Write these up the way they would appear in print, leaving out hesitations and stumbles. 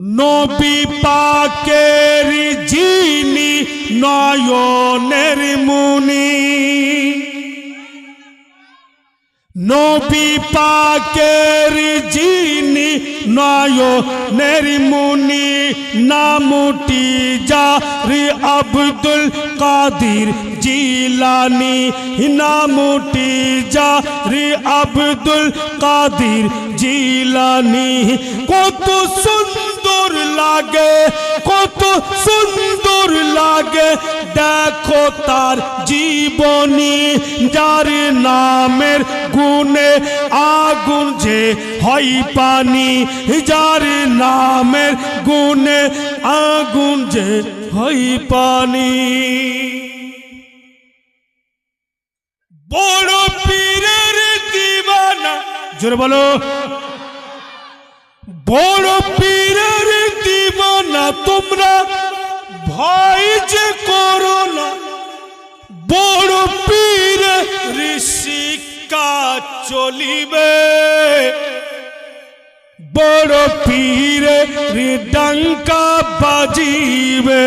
নবী পাকের যিনি নয়নের মুনি, নবী পাকের যিনি নয়নের মুনি, নামটি জারি আব্দুল কাদির জিলানি, নামটি জারি আব্দুল কাদির জিলানি। কত সুন্দর লাগে, কত সুন্দর লাগে, দেখো তার জীবনী, যার নামের গুণে আগুন যে হয় পানি, যার নামের গুণে আগুন যে হয় পানি। বড় পীরের দিওয়ানা, জোরে বলো, বড় পীরের দিওয়ানা তোমরা ভয় যে করো না, বড় পীরের শিক্ষা চলিবে, বড় পীরের ডঙ্কা বাজিবে।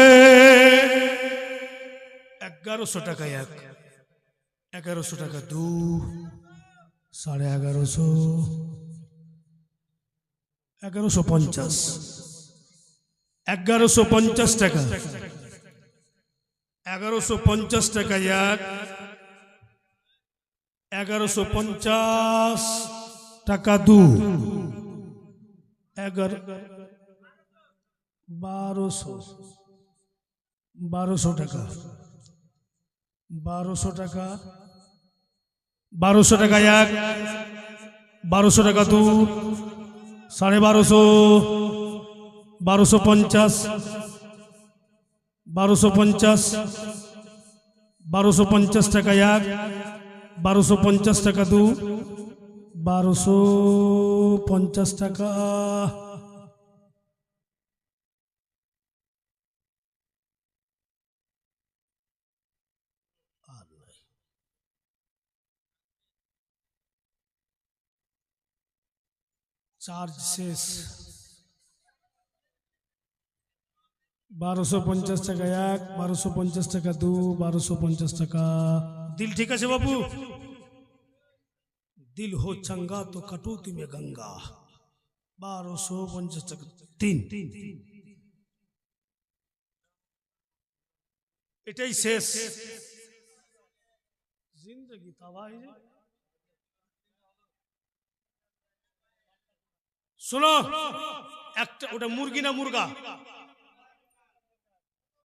1100 টাকা এক, 1100 টাকা দু, 1150, 1150, 1150 টাকা, 1150 টাকা এক, 1150 টাকা দু, 1200 টাকা, 1200 টাকা, 1200 টাকা এক, 1200 টাকা দু, 1250, 1250, 1250, 1250 টাকা এক, 1250 টাকা দু, 1250 টাকা। চার্জ শেষ। 1250 টাকা এক, 1250 টাকা দু, 1250 টাকা। দিল ঠিক আছে বাবু? দিল হো চঙ্গা তো কটুতি মে গঙ্গা। 1250 টাকা তিন, এটাই শেষ। জিন্দগি তাবাহি। শোনো, একটা ওটা মুরগি না মুরগা?